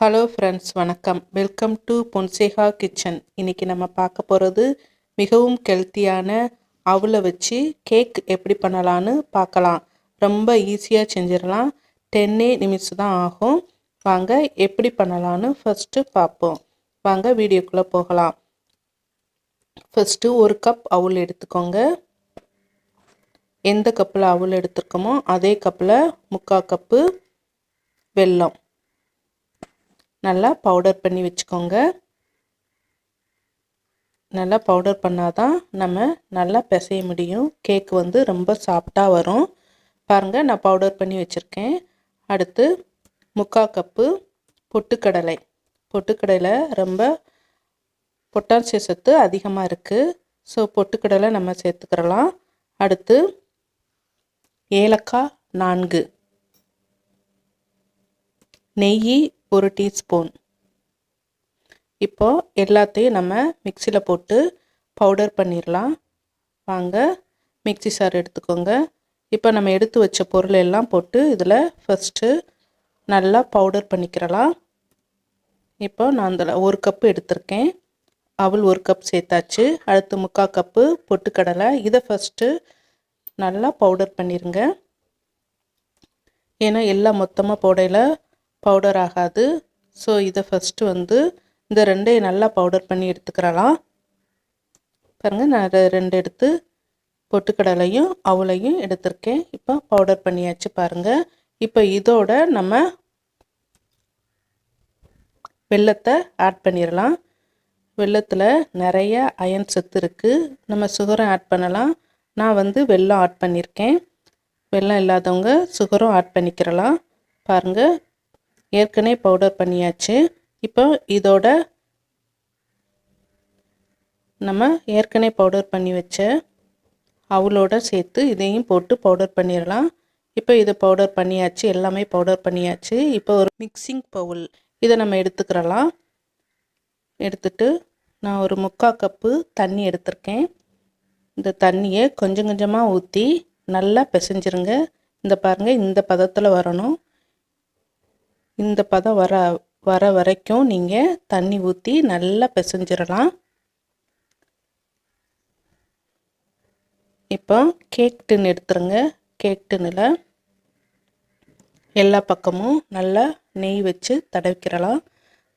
Hello friends, வணக்கம். Welcome to Fonseka kitchen. இன்றைக்கி நம்ம பார்க்க போகிறது மிகவும் ஹெல்த்தியான அவலை வச்சு கேக் எப்படி பண்ணலான்னு பார்க்கலாம். ரொம்ப ஈஸியாக செஞ்சிடலாம். 10 நிமிஷம் தான் ஆகும். வாங்க எப்படி பண்ணலான்னு ஃபஸ்ட்டு பார்ப்போம். வாங்க வீடியோக்குள்ளே போகலாம். ஃபஸ்ட்டு ஒரு கப் அவல் எடுத்துக்கோங்க. எந்த கப்பில் அவல் எடுத்துருக்கோமோ அதே கப்பில் 3/4 கப்பு வெல்லம் நல்லா பவுடர் பண்ணி வச்சுக்கோங்க. நல்லா பவுடர் பண்ணாதான் நம்ம நல்லா பிசைய முடியும். கேக் ரொம்ப சாஃப்டாக வரும். பாருங்கள், நான் பவுடர் பண்ணி வச்சுருக்கேன். அடுத்து 3/4 கப்பு பொட்டுக்கடலை ரொம்ப பொட்டாசியம் சத்து அதிகமாக இருக்குது. ஸோ பொட்டுக்கடலை நம்ம சேர்த்துக்கிறலாம். அடுத்து ஏலக்காய் 4, நெய் 1 டீஸ்பூன். இப்போ எல்லாத்தையும் நம்ம மிக்சியில் போட்டு பவுடர் பண்ணிடலாம். வாங்க மிக்சி சார் எடுத்துக்கோங்க. இப்போ நம்ம எடுத்து வச்ச பொருள் எல்லாம் போட்டு இதில் ஃபஸ்ட்டு நல்லா பவுடர் பண்ணிக்கிறலாம். இப்போ நான் அதில் 1 கப்பு எடுத்திருக்கேன். அவல் 1 கப் சேர்த்தாச்சு. அடுத்து 3/4 கப்பு பொட்டுக்கடலை. இதை ஃபஸ்ட்டு நல்லா பவுடர் பண்ணிடுங்க. ஏன்னா எல்லாம் மொத்தமாக போடையில் பவுடர் ஆகாது. ஸோ இதை ஃபஸ்ட்டு இந்த ரெண்டையும் நல்லா பவுடர் பண்ணி எடுத்துக்கிறலாம். பாருங்கள், நான் 2 எடுத்து பொட்டுக்கடலையும் அவளையும் எடுத்திருக்கேன். இப்போ பவுடர் பண்ணியாச்சு. பாருங்கள், இப்போ இதோட நம்ம வெல்லத்தை ஆட் பண்ணிடலாம். வெல்லத்தில் நிறைய அயன் சத்து இருக்குது. நம்ம சுகரும் ஆட் பண்ணலாம். நான் வெல்லம் ஆட் பண்ணியிருக்கேன். வெல்லம் இல்லாதவங்க சுகரும் ஆட் பண்ணிக்கிறலாம். பாருங்கள், ஏற்கனவே பவுடர் பண்ணியாச்சு. இப்போ இதோட நம்ம ஏற்கனவே பவுடர் பண்ணி வச்ச அவளோட சேர்த்து இதையும் போட்டு பவுடர் பண்ணிடலாம். இப்போ இதை பவுடர் பண்ணியாச்சு, எல்லாமே பவுடர் பண்ணியாச்சு. இப்போ ஒரு மிக்சிங் பவுல் இதை நம்ம எடுத்துக்கிறலாம். எடுத்துட்டு நான் ஒரு 3/4 கப்பு தண்ணி எடுத்திருக்கேன். இந்த தண்ணியை கொஞ்சம் கொஞ்சமாக ஊற்றி நல்லா பிசைஞ்சிருங்க. இந்த பாருங்கள், இந்த பதத்தில் வரணும். இந்த பதம் வர வரைக்கும் நீங்கள் தண்ணி ஊற்றி நல்லா பிசைஞ்சிடலாம். இப்போ கேக் டின் எடுத்துருங்க. கேக் டின்னில் எல்லா பக்கமும் நல்லா நெய் வச்சு தடவிக்கிறலாம்.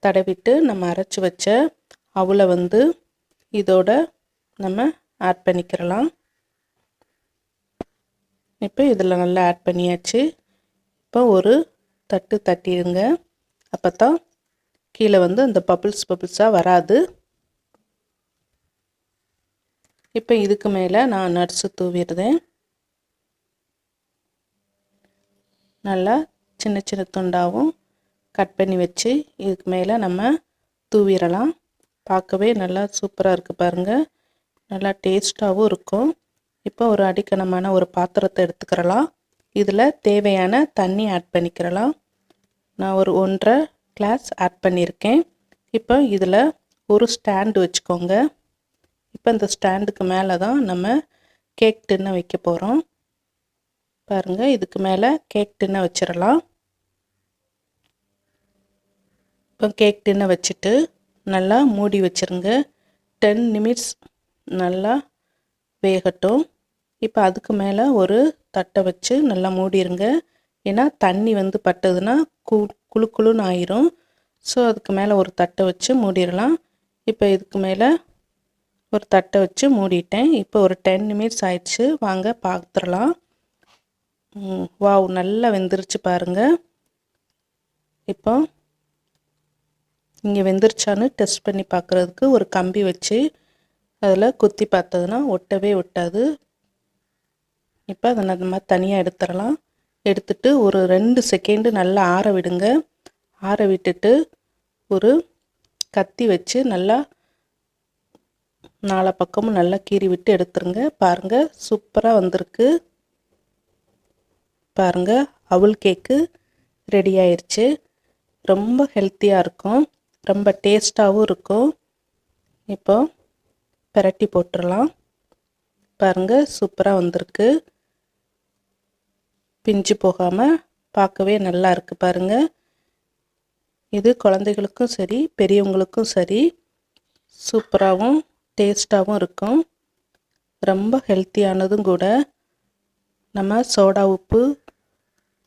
தடவிட்டு நம்ம அரைச்சி வச்ச அவலை இதோட நம்ம ஆட் பண்ணிக்கிறலாம். இப்போ இதில் நல்லா ஆட் பண்ணியாச்சு. இப்போ ஒரு தட்டு தட்டிடுங்க. அப்போ தான் கீழே அந்த பபிள்ஸாக வராது. இப்போ இதுக்கு மேலே நான் நட்ஸு தூவிடுறேன். நல்லா சின்ன சின்ன துண்டாகவும் கட் பண்ணி வச்சு இதுக்கு மேலே நம்ம தூவிடலாம். பார்க்கவே நல்லா சூப்பராக இருக்குது. பாருங்கள், நல்லா டேஸ்ட்டாகவும் இருக்கும். இப்போ ஒரு அடிக்கனமான ஒரு பாத்திரத்தை எடுத்துக்கிறலாம். இதில் தேவையான தண்ணி ஆட் பண்ணிக்கிறலாம். நான் ஒரு 1.5 கிளாஸ் ஆட் பண்ணியிருக்கேன். இப்போ இதில் ஒரு ஸ்டாண்டு வச்சுக்கோங்க. இப்போ இந்த ஸ்டாண்டுக்கு மேலே தான் நம்ம கேக் டின்னை வைக்க போகிறோம். பாருங்கள், இதுக்கு மேலே கேக் டின்னை வச்சிடலாம். இப்போ கேக் டின்னை வச்சுட்டு நல்லா மூடி வச்சுருங்க. 10 நிமிட்ஸ் நல்லா வேகட்டும். இப்போ அதுக்கு மேலே ஒரு தட்டை வச்சு நல்லா மூடிடுங்க. ஏன்னா தண்ணி பட்டதுன்னா குழு குழுன்னு ஆயிரும். ஸோ அதுக்கு மேலே ஒரு தட்டை வச்சு மூடிடலாம். இப்போ இதுக்கு மேலே ஒரு தட்டை வச்சு மூடிட்டேன். இப்போ ஒரு 10 நிமிட்ஸ் ஆயிடுச்சு. வாங்க பார்த்துடலாம். வாவ், நல்லா வெந்துருச்சு பாருங்கள். இப்போ இங்கே வெந்துருச்சான்னு டெஸ்ட் பண்ணி பார்க்குறதுக்கு ஒரு கம்பி வச்சு அதில் குத்தி பார்த்ததுன்னா ஒட்டவே ஒட்டாது. இப்போ அதை நம்ம தனியாக எடுத்துடலாம். எடுத்துட்டு ஒரு 2 செகண்டு நல்லா ஆற விடுங்க. ஆற விட்டுட்டு ஒரு கத்தி வச்சு நல்லா 4 பக்கமும் நல்லா கீறி விட்டு எடுத்துருங்க. பாருங்கள், சூப்பராக வந்திருக்கு. பாருங்கள், அவல் கேக்கு ரெடி ஆயிடுச்சு. ரொம்ப ஹெல்த்தியாக இருக்கும், ரொம்ப டேஸ்ட்டாகவும் இருக்கும். இப்போ பிரட்டி போட்டுடலாம். பாருங்கள், சூப்பராக வந்திருக்கு. பிஞ்சு போகாமல் பார்க்கவே நல்லா இருக்குது பாருங்கள். இது குழந்தைகளுக்கும் சரி பெரியவங்களுக்கும் சரி சூப்பராகவும் டேஸ்ட்டாகவும் இருக்கும். ரொம்ப ஹெல்த்தியானதும் கூட. நம்ம சோடா உப்பு,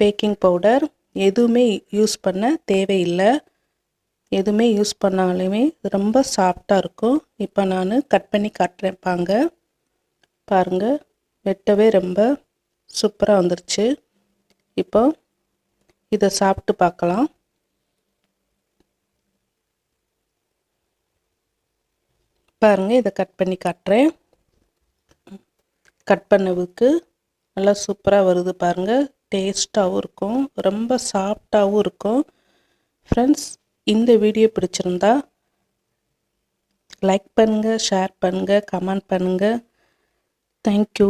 பேக்கிங் பவுடர் எதுவுமே யூஸ் பண்ண தேவையில்லை. எதுவுமே யூஸ் பண்ணாலுமே ரொம்ப சாஃப்டாக இருக்கும். இப்போ நான் கட் பண்ணி காட்டுறேன் பாருங்கள். வெட்டவே ரொம்ப சூப்பராக வந்துருச்சு. இப்போ இதை சாப்பிட்டு பார்க்கலாம். பாருங்கள், இதை கட் பண்ணி காட்டுறேன். கட் பண்ணவுக்கு நல்லா சூப்பராக வருது பாருங்கள். டேஸ்ட்டாகவும் இருக்கும், ரொம்ப சாஃப்டாகவும் இருக்கும். ஃப்ரெண்ட்ஸ், இந்த வீடியோ பிடிச்சிருந்தா லைக் பண்ணுங்கள், ஷேர் பண்ணுங்கள், கமெண்ட் பண்ணுங்கள். தேங்க்யூ.